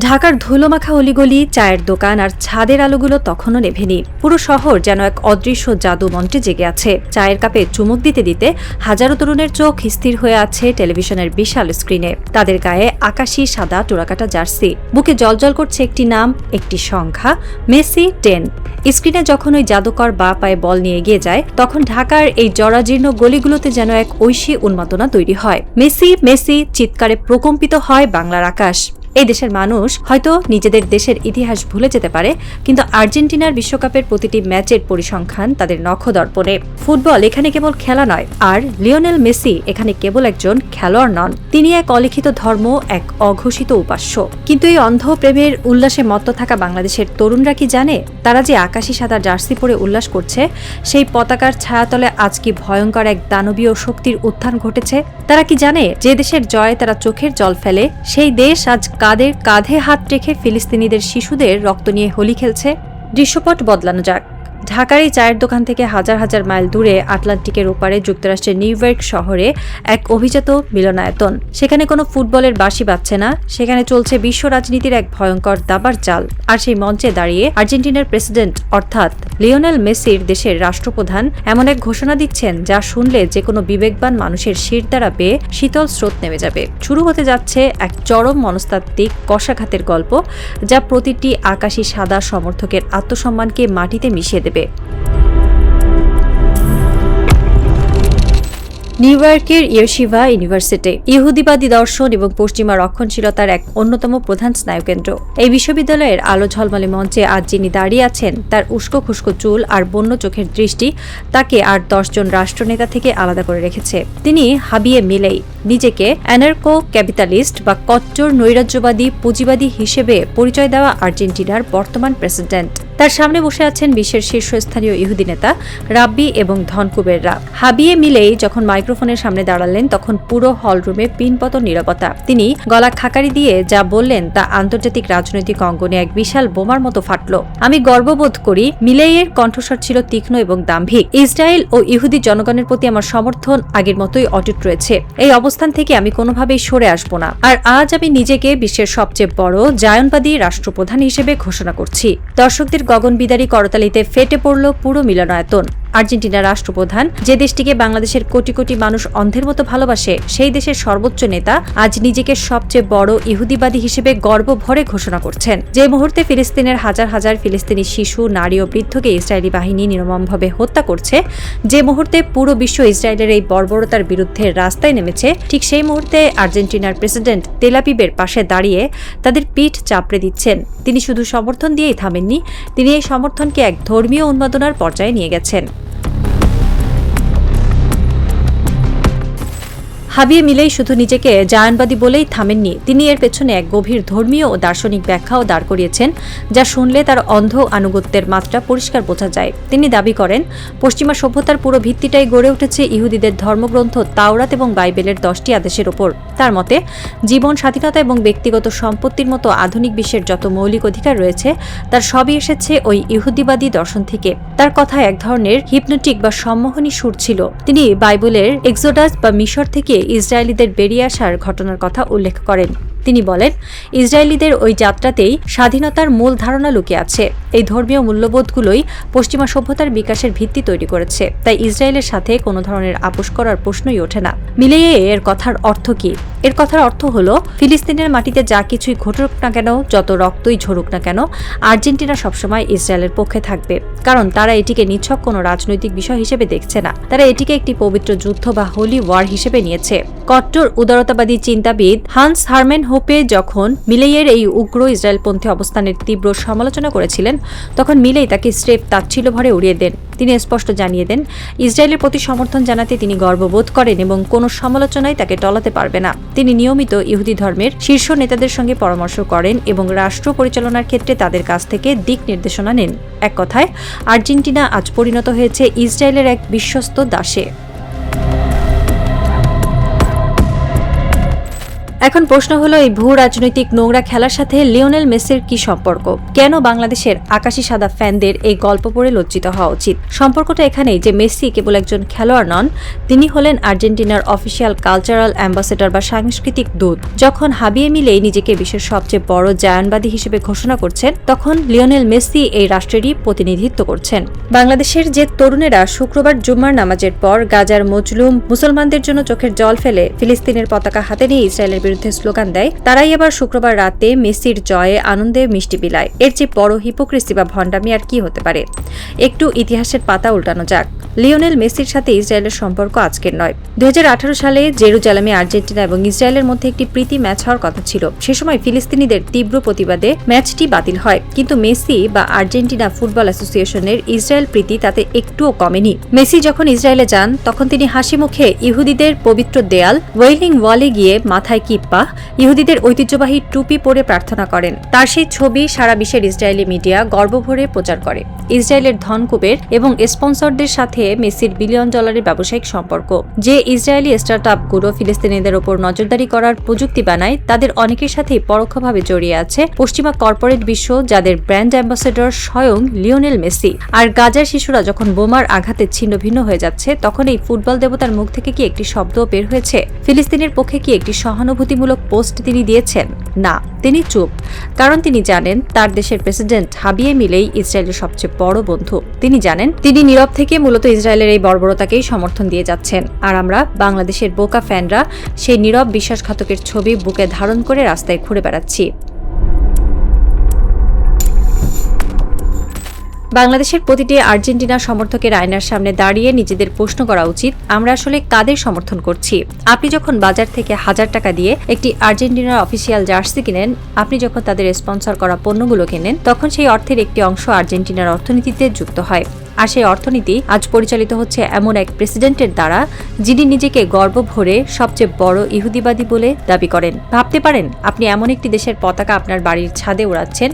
ঢাকার ধুলোমাখা অলিগলি, চায়ের দোকান আর ছাদের আলোগুলো তখনও নেভেনি। পুরো শহর যেন এক অদৃশ্য জাদু মন্ত্রে জেগে আছে। চায়ের কাপে চুমুক দিতে দিতে হাজারো তরুণের চোখ স্থির হয়ে আছে টেলিভিশনের বিশাল স্ক্রিনে। তাদের গায়ে আকাশি সাদা টোরাকাটা জার্সি, বুকে জ্বলজ্বল করছে একটি নাম, একটি সংখ্যা, মেসি 10। স্ক্রিনে যখন ওই জাদুকর বা পায়ে বল নিয়ে এগিয়ে যায়, তখন ঢাকার এই জরাজীর্ণ গলিগুলোতে যেন এক ঐশী উন্মাদনা তৈরি হয়। মেসি মেসি চিৎকারে প্রকম্পিত হয় বাংলার আকাশ। এই দেশের মানুষ হয়তো নিজেদের দেশের ইতিহাস ভুলে যেতে পারে, কিন্তু আর্জেন্টিনার বিশ্বকাপের প্রতিটি ম্যাচের পরিসংখ্যান তাদের নখদর্পণে। ফুটবল এখানে কেবল খেলা নয়, আর লিওনেল মেসি এখানে কেবল একজন খেলোয়াড় নন, তিনি এক অলিখিত ধর্ম, এক অঘোষিত উপাস্য। কিন্তু এই অন্ধ প্রেমের উল্লাসে মত্ত থাকা বাংলাদেশের তরুণরা কি জানে, তারা যে আকাশি সাদা জার্সি পরে উল্লাস করছে, সেই পতাকার ছায়াতলে আজ কি ভয়ঙ্কর এক দানবীয় শক্তির উত্থান ঘটেছে? তারা কি জানে যে দেশের জয়ে তারা চোখের জল ফেলে, সেই দেশ আজ কাদের কাঁধে হাত রেখে ফিলিস্তিনিদের শিশুদের রক্ত নিয়ে হোলি খেলছে? দৃশ্যপট বদলানো যাক। ঢাকার এই চায়ের দোকান থেকে হাজার হাজার মাইল দূরে আটলান্টিকের ওপারে যুক্তরাষ্ট্রের নিউ ইয়র্ক শহরে এক অভিজাত মিলনায়তন। সেখানে কোনো ফুটবলের বাঁশি বাজছে না, সেখানে চলছে বিশ্ব রাজনীতির এক ভয়ঙ্কর দাবার চাল। আর সেই মঞ্চে দাঁড়িয়ে আর্জেন্টিনার প্রেসিডেন্ট অর্থাৎ লিওনেল মেসির দেশের রাষ্ট্রপ্রধান এমন এক ঘোষণা দিচ্ছেন, যা শুনলে যে কোনো বিবেকবান মানুষের শিরদাঁড়া বেয়ে শীতল স্রোত নেমে যাবে। শুরু হতে যাচ্ছে এক চরম মনস্তাত্ত্বিক কষাঘাতের গল্প, যা প্রতিটি আকাশী সাদা সমর্থকের আত্মসম্মানকে মাটিতে মিশিয়ে দেবে। নিউ ইয়র্কের ইয়েশিভা ইউনিভার্সিটি ইহুদিবাদী দর্শন এবং পশ্চিমা রক্ষণশীলতার এক অন্যতম প্রধান স্নায়ুকেন্দ্র। এই বিশ্ববিদ্যালয়ের আলো ঝলমলে মঞ্চে আজ যিনি দাঁড়িয়ে আছেন, তার উস্কো খুস্কো চুল আর বন্য চোখের দৃষ্টি তাকে আর 10 জন রাষ্ট্রনেতা থেকে আলাদা করে রেখেছে। তিনি হাবিয়ে মিলেই, নিজেকে অ্যানার্কো ক্যাপিটালিস্ট বা কট্টর নৈরাজ্যবাদী পুঁজিবাদী হিসেবে পরিচয় দেওয়া আর্জেন্টিনার বর্তমান প্রেসিডেন্ট। তার সামনে বসে আছেন বিশ্বের শীর্ষস্থানীয় ইহুদি নেতা, রাব্বি এবং ধনকুবেররা। হাবিয়ে মিলেই যখন মাইক্রোফোনের সামনে দাঁড়ালেন, তখন পুরো হলরুমে পিনপতন নীরবতা। তিনি গলা খাকারি দিয়ে যা বললেন তা আন্তর্জাতিক রাজনৈতিক অঙ্গনে এক বিশাল বোমার মতো ফাটল। আমি গর্ববোধ করি, মিলেইয়ের কণ্ঠস্বর ছিল তীক্ষ্ণ এবং দাম্ভিক। ইসরায়েল ও ইহুদি জনগণের প্রতি আমার সমর্থন আগের মতোই অটুট রয়েছে। এই অবস্থান থেকে আমি কোনোভাবেই সরে আসব না। আর আজ আমি নিজেকে বিশ্বের সবচেয়ে বড় জায়নবাদী রাষ্ট্রপ্রধান হিসেবে ঘোষণা করছি। দর্শকদের গগনবিদারী করতালিতে ফেটে পড়ল পুরো মিলনায়তন। আর্জেন্টিনার রাষ্ট্রপ্রধান, যে দেশটিকে বাংলাদেশের কোটি কোটি মানুষ অন্ধের মতো ভালোবাসে, সেই দেশের সর্বোচ্চ নেতা আজ নিজেকে সবচেয়ে বড় ইহুদিবাদী হিসেবে গর্ব ভরে ঘোষণা করছেন। যে মুহূর্তে ফিলিস্তিনের হাজার হাজার ফিলিস্তিনি শিশু, নারী ও বৃদ্ধকে ইসরায়েলি বাহিনী নির্মমভাবে হত্যা করছে, যে মুহূর্তে পুরো বিশ্ব ইসরায়েলের এই বর্বরতার বিরুদ্ধে রাস্তায় নেমেছে, ঠিক সেই মুহূর্তে আর্জেন্টিনার প্রেসিডেন্ট তেল আবিবের পাশে দাঁড়িয়ে তাদের পিঠ চাপড়ে দিচ্ছেন। তিনি শুধু সমর্থন দিয়েই থামেননি, তিনি এই সমর্থনকে এক ধর্মীয় উন্মাদনার পর্যায়ে নিয়ে গেছেন। হাবিয়ে মিলেই শুধু নিজেকে জায়নবাদী বলেই থামেননি, তিনি এর পেছনে এক গভীর ধর্মীয় ও দার্শনিক ব্যাখ্যাও দাঁড় করিয়েছেন, যা শুনলে তার অন্ধ আনুগত্যের মাত্রা পরিষ্কার বোঝা যায়। তিনি দাবি করেন, পশ্চিমা সভ্যতার পুরো ভিত্তিটাই গড়ে উঠেছে ইহুদিদের ধর্মগ্রন্থ তাওরাত এবং বাইবেলের 10টি আদেশের ওপর। তার মতে, জীবন, স্বাধীনতা এবং ব্যক্তিগত সম্পত্তির মতো আধুনিক বিশ্বের যত মৌলিক অধিকার রয়েছে, তার সবই এসেছে ওই ইহুদিবাদী দর্শন থেকে। তার কথায় এক ধরনের হিপনোটিক বা সম্মোহনী সুর ছিল। তিনি বাইবেলের এক্সোডাস বা মিশর থেকে ইসরায়েলিদের বেরিয়ে আসার ঘটনার কথা উল্লেখ করেন। তিনি বলেন, ইসরায়েলিদের ওই যাত্রাতেই স্বাধীনতার মূল ধারণা লুকিয়ে আছে। এই ধর্মীয় মূল্যবোধগুলোই পশ্চিমা সভ্যতার বিকাশের ভিত্তি তৈরি করেছে। তাই ইসরায়েলের সাথে কোনো ধরনের আপোষ করার প্রশ্নই ওঠে না। মিলেইয়ে এর কথার অর্থ কি? এর কথার অর্থ হলো, ফিলিস্তিনের মাটিতে যা কিছুই ঘটুক না কেন, যত রক্তই ঝরুক না কেন, আর্জেন্টিনা সবসময় ইসরায়েলের পক্ষে থাকবে। কারণ তারা এটিকে নিছক কোনো রাজনৈতিক বিষয় হিসেবে দেখছে না, তারা এটিকে একটি পবিত্র যুদ্ধ বা হোলি ওয়ার হিসেবে নিয়েছে। কট্টর উদারতাবাদী চিন্তাবিদ হান্স হারমেন হোপে যখন মিলেইয়ের এই উগ্র ইসরায়েলপন্থী অবস্থানের তীব্র সমালোচনা করেছিলেন, তখন মিলেই তাকে স্রেফ তাচ্ছিল্য ভরে উড়িয়ে দেন। তিনি স্পষ্ট জানিয়ে দেন, ইসরায়েলের প্রতি সমর্থন জানাতে তিনি গর্ববোধ করেন এবং কোনো সমালোচনাই তাকে টলাতে পারবে না। তিনি নিয়মিত ইহুদি ধর্মের শীর্ষ নেতাদের সঙ্গে পরামর্শ করেন এবং রাষ্ট্র পরিচালনার ক্ষেত্রে তাদের কাছ থেকে দিক নির্দেশনা নেন। এক কথায়, আর্জেন্টিনা আজ পরিণত হয়েছে ইসরায়েলের এক বিশ্বস্ত দাসে। এখন প্রশ্ন হলো, এই ভূ রাজনৈতিক নোংরা খেলার সাথে লিওনেল মেসির কি সম্পর্ক? কেন বাংলাদেশের আকাশি সাদা ফ্যানদের এই গল্প পড়ে লজ্জিত হওয়া উচিত? সম্পর্কটা এখানেই যে মেসি কেবল একজন খেলোয়াড় নন, তিনি হলেন আর্জেন্টিনার অফিসিয়াল কালচারাল অ্যাম্বাসেডর বা সাংস্কৃতিক দূত। যখন হাবিয়ে মিলেই নিজেকে বিশ্বের সবচেয়ে বড় জায়ানবাদী হিসেবে ঘোষণা করছেন, তখন লিওনেল মেসি এই রাষ্ট্রেরই প্রতিনিধিত্ব করছেন। বাংলাদেশের যে তরুণেরা শুক্রবার জুম্মার নামাজের পর গাজার মজলুম মুসলমানদের জন্য চোখের জল ফেলে ফিলিস্তিনের পতাকা হাতে নিয়ে ইসরায়েলের বিরুদ্ধে স্লোগান দেয়, তারাই আবার শুক্রবার রাতে মেসির জয়ে আনন্দে মিষ্টি বিলায়। এর চেয়ে বড় হিপোক্রেসি বা ভণ্ডামি আর কি হতে পারে? একটু ইতিহাসের পাতা উল্টানো যাক। লিওনেল মেসির সাথে ইসরায়েলের সম্পর্ক আজকের নয়। 2018 সালে জেরুজালেমে আর্জেন্টিনা এবং ইসরায়েলের মধ্যে একটি প্রীতি ম্যাচ হওয়ার কথা ছিল। সে সময় ফিলিস্তিনিদের তীব্র প্রতিবাদে ম্যাচটি বাতিল হয়, কিন্তু মেসি বা আর্জেন্টিনা ফুটবল অ্যাসোসিয়েশনের ইসরায়েল প্রীতি তাতে একটুও কমেনি। মেসি যখন ইসরায়েলে যান, তখন তিনি হাসি মুখে ইহুদিদের পবিত্র দেয়াল ওয়েলিং ওয়ালে গিয়ে মাথায় কিপ্পা, ইহুদিদের ঐতিহ্যবাহী টুপি পরে প্রার্থনা করেন। তার সেই ছবি সারা বিশ্বের ইসরায়েলি মিডিয়া গর্বভরে প্রচার করে। ইসরায়েলের ধনকুবের এবং স্পন্সরদের সাথে মেসির বিলিয়ন ডলারের ব্যবসায়িক সম্পর্ক। যে ইসরায়েলি স্টার্টআপগুলো ফিলিস্তিনিদের ওপর নজরদারি করার প্রযুক্তি বানায়, তাদের অনেকের সাথেই পরোক্ষভাবে জড়িয়ে আছে পশ্চিমা কর্পোরেট বিশ্ব, যাদের ব্র্যান্ড অ্যাম্বাসেডর স্বয়ং লিওনেল মেসি। আর গাজার শিশুরা যখন বোমার আঘাতে ছিন্ন ভিন্ন হয়ে যাচ্ছে, তখন এই ফুটবল দেবতার মুখ থেকে কি একটি শব্দ বের হয়েছে? ফিলিস্তিনের পক্ষে কি একটি সহানুভূতিমূলক পোস্ট তিনি দিয়েছেন? না, তিনি চুপ। কারণ তিনি জানেন তার দেশের প্রেসিডেন্ট হাবিয়ে মিলেই ইসরায়েলের সবচেয়ে বড় বন্ধু। তিনি জানেন তিনি নীরব থেকে মূলত ইসরায়েলের এই বর্বরতাকেই সমর্থন দিয়ে যাচ্ছেন। আর আমরা বাংলাদেশের বোকা ফ্যানরা সেই নীরব বিশ্বাসঘাতকের ছবি বুকে ধারণ করে রাস্তায় ঘুরে বেড়াচ্ছি। বাংলাদেশের প্রতিটি আর্জেন্টিনা সমর্থকের আয়নার সামনে দাঁড়িয়ে নিজেদের প্রশ্ন করা উচিত, আমরা আসলে কাদের সমর্থন করছি? আপনি যখন বাজার থেকে 1000 টাকা দিয়ে একটি আর্জেন্টিনার অফিসিয়াল জার্সি কিনেন, আপনি যখন তাদের স্পন্সর করা পণ্যগুলো কেনেন, তখন সেই অর্থের একটি অংশ আর্জেন্টিনার অর্থনীতিতে যুক্ত হয়। আর সেই অর্থনীতি আজ পরিচালিত হচ্ছে এমন এক প্রেসিডেন্টের দ্বারা, যিনি নিজেকে গর্ব ভরে সবচেয়ে বড় ইহুদিবাদী বলে দাবি করেন। ভাবতে পারেন, আপনি এমন একটি দেশের পতাকা আপনার বাড়ির ছাদে ওড়াচ্ছেন,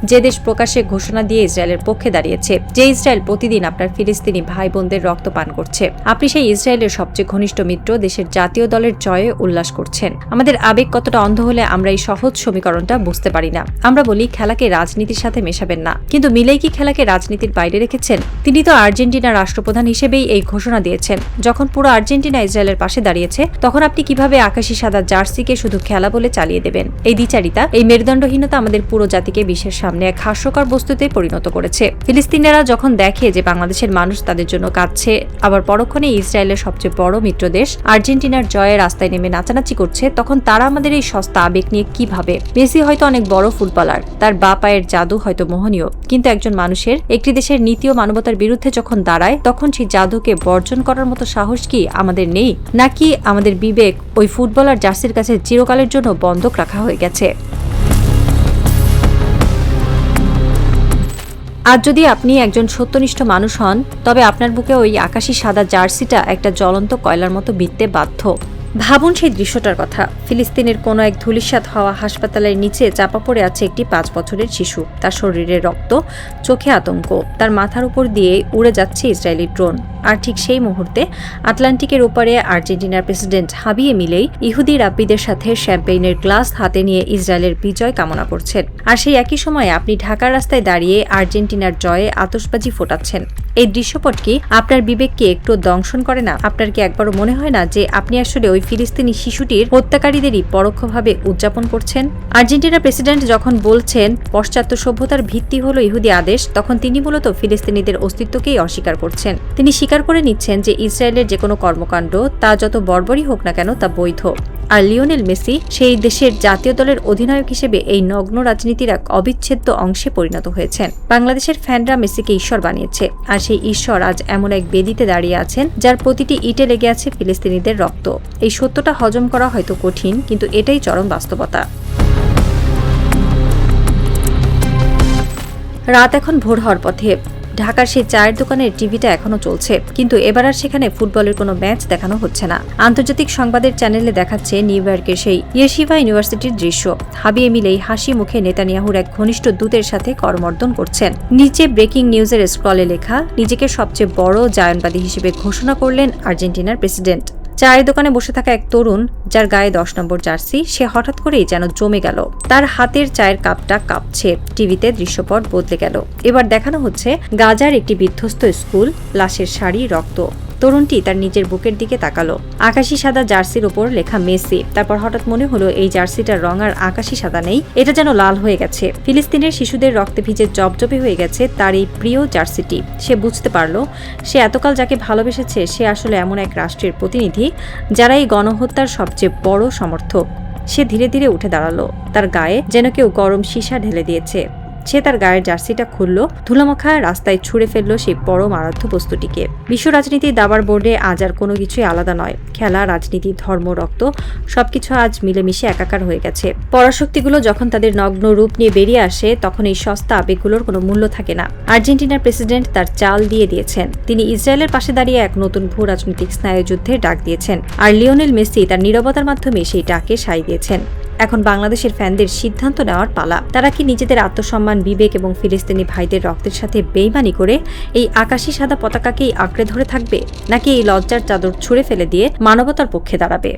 যে দেশ প্রকাশ্যে ঘোষণা দিয়ে ইসরায়েলের পক্ষে দাঁড়িয়েছে, যে ইসরায়েল প্রতিদিন আপনার ফিলিস্তিনি ভাই বোনদের রক্ত পান করছে। আপনি সেই ইসরায়েলের সবচেয়ে ঘনিষ্ঠ মিত্র দেশের জাতীয় দলের জয়ে উল্লাস করছেন। আমাদের আবেগ কতটা অন্ধ হলে আমরা এই সহজ সমীকরণটা বুঝতে পারি না। আমরা বলি খেলাকে রাজনীতির সাথে মেশাবেন না, কিন্তু মিলেই কি খেলাকে রাজনীতির বাইরে রেখেছেন? তিনি তো আর্জেন্টিনার রাষ্ট্রপ্রধান হিসেবেই এই ঘোষণা দিয়েছেন। যখন পুরো আর্জেন্টিনা ইসরায়েলের পাশে দাঁড়িয়েছে, তখন আপনি কিভাবে আকাশি সাদা জার্সিকে শুধু খেলা বলে চালিয়ে দেবেন? এই দ্বিচারিতা, এই মেরুদণ্ডহীনতা আমাদের পুরো জাতিকে বিশ্বের সামনে এক হাস্যকর বস্তুতে পরিণত করেছে। ফিলিস্তিনিরা যখন দেখে যে বাংলাদেশের মানুষ তাদের জন্য কাঁদছে, আবার পরক্ষণে ইসরায়েলের সবচেয়ে বড় মিত্র দেশ আর্জেন্টিনার জয়ে রাস্তায় নেমে নাচানাচি করছে, তখন তারা আমাদের এই সস্তা আবেগ নিয়ে কি ভাবে? মেসি হয়তো অনেক বড় ফুটবলার, তার বা পায়ের জাদু হয়তো মোহনীয়, কিন্তু একজন মানুষের একটি দেশের নীতি ও মানবতার বিরুদ্ধে যখন দাঁড়ায়, তখন সেই জাদুকে বর্জন করার মতো সাহস কি আমাদের নেই? নাকি আমাদের বিবেক ওই ফুটবলার জার্সির কাছে চিরকালের জন্য বন্ধক রাখা হয়ে গেছে? আজ যদি আপনি একজন সত্যনিষ্ঠ মানুষ হন, তবে আপনার বুকে ওই আকাশি সাদা জার্সিটা একটা জ্বলন্ত কয়লার মতো বিঁধতে বাধ্য। ভাবুন সেই দৃশ্যটার কথা। ফিলিস্তিনের কোনো এক ধূলিসাৎ হওয়া হাসপাতালের নিচে চাপা পড়ে আছে একটি 5 বছরের শিশু। তার শরীরে রক্ত, চোখে আতঙ্ক, তার মাথার উপর দিয়ে উড়ে যাচ্ছে ইসরায়েলি ড্রোন। আর ঠিক সেই মুহূর্তে আটলান্টিকের ওপারে আর্জেন্টিনার প্রেসিডেন্ট হাবিয়ে মিলেই ইহুদি রাব্বিদের সাথে শ্যাম্পেইনের গ্লাস হাতে নিয়ে ইসরায়েলের বিজয় কামনা করছেন। আর সেই একই সময়ে আপনি ঢাকার রাস্তায় দাঁড়িয়ে আর্জেন্টিনার জয়ে আতশবাজি ফোটাচ্ছেন। এই দৃশ্যপট কি আপনার বিবেককে একটু দংশন করে না? আপনার কি একবারও মনে হয় না যে আপনি আসলে ওই ফিলিস্তিনি শিশুটির হত্যাকারীদেরই পরোক্ষভাবে উদযাপন করছেন? আর্জেন্টিনার প্রেসিডেন্ট যখন বলছেন পাশ্চাত্য সভ্যতার ভিত্তি হলো ইহুদি আদেশ, তখন তিনি মূলত ফিলিস্তিনিদের অস্তিত্বকেই অস্বীকার করছেন। তিনি স্বীকার করে নিচ্ছেন যে ইসরায়েলের যে কোনো কর্মকাণ্ড, তা যত বর্বরই হোক না কেন, তা বৈধ। আর লিওনেল মেসি সেই দেশের জাতীয় দলের অধিনায়ক হিসেবে এই নগ্ন রাজনীতির এক অবিচ্ছেদ্য অংশে পরিণত হয়েছেন। বাংলাদেশের ফ্যানরা মেসিকে ঈশ্বর বানিয়েছে, আর সেই ঈশ্বর আজ এমন এক বেদিতে দাঁড়িয়ে আছেন যার প্রতিটি ইটে লেগে আছে ফিলিস্তিনিদের রক্ত। এই সত্যটা হজম করা হয়তো কঠিন, কিন্তু এটাই চরম বাস্তবতা। রাত এখন ভোর হওয়ার পথে। ঢাকার সেই চায়ের দোকানের টিভিটা এখনো চলছে, কিন্তু এবার আর সেখানে ফুটবলের কোনো ম্যাচ দেখানো হচ্ছে না। আন্তর্জাতিক সংবাদের চ্যানেলে দেখাচ্ছে নিউ ইয়র্কের সেই ইয়েশিভা ইউনিভার্সিটির দৃশ্য। হাবিয়ে মিলেই হাসি মুখে নেতানিয়াহুর এক ঘনিষ্ঠ দূতের সাথে করমর্দন করছেন। নিচে ব্রেকিং নিউজের স্ক্রলে লেখা, নিজেকে সবচেয়ে বড় জায়নবাদী হিসেবে ঘোষণা করলেন আর্জেন্টিনার প্রেসিডেন্ট। চায়ের দোকানে বসে থাকা এক তরুণ, যার গায়ে 10 নম্বর জার্সি, সে হঠাৎ করেই যেন জমে গেল। তার হাতের চায়ের কাপটা কাঁপছে। টিভিতে দৃশ্যপট বদলে গেল। এবার দেখানো হচ্ছে গাজার একটি বিধ্বস্ত স্কুল, লাশের শাড়ি, রক্ত। তরুণটি তার নিজের বুকের দিকে তাকালো। আকাশি সাদা জার্সির ওপর লেখা মেসি। তারপর হঠাৎ মনে হলো এই জার্সিটার রং আর আকাশি সাদা নেই, এটা যেন লাল হয়ে গেছে। ফিলিস্তিনের শিশুদের রক্তে ভিজে জবজবে হয়ে গেছে তার এই প্রিয় জার্সিটি। সে বুঝতে পারল, সে এতকাল যাকে ভালোবেসেছে সে আসলে এমন এক রাষ্ট্রের প্রতিনিধি যারা এই গণহত্যার সবচেয়ে বড় সমর্থক। সে ধীরে ধীরে উঠে দাঁড়ালো। তার গায়ে যেন কেউ গরম সীসা ঢেলে দিয়েছে। সে তার গায়ের জার্সিটা খুলল, ধুলামাখা রাস্তায় ছুঁড়ে ফেলল সেই পরম আরাধ্য বস্তুটিকে। বিশ্ব রাজনীতির দাবার বোর্ডে আজ আর কোনো কিছুই আলাদা নয়। খেলা, রাজনীতি, ধর্ম, রক্ত সবকিছু আজ মিলেমিশে একাকার হয়ে গেছে। পরাশক্তিগুলো যখন তাদের নগ্ন রূপ নিয়ে বেরিয়ে আসে, তখন এই সস্তা আবেগগুলোর কোনো মূল্য থাকে না। আর্জেন্টিনার প্রেসিডেন্ট তার চাল দিয়ে দিয়েছেন। তিনি ইসরায়েলের পাশে দাঁড়িয়ে এক নতুন ভূ রাজনৈতিক স্নায়ুযুদ্ধের ডাক দিয়েছেন। আর লিওনেল মেসি তার নীরবতার মাধ্যমে সেই ডাকে সায় দিয়েছেন। এখন বাংলাদেশের ফ্যানদের সিদ্ধান্ত নেওয়ার পালা। তারা কি নিজেদের আত্মসম্মান, বিবেক এবং ফিলিস্তিনি ভাইদের রক্তের সাথে বেইমানি করে এই আকাশি সাদা পতাকাকেই আঁকড়ে ধরে থাকবে, নাকি এই লজ্জার চাদর ছুঁড়ে ফেলে দিয়ে মানবতার পক্ষে দাঁড়াবে?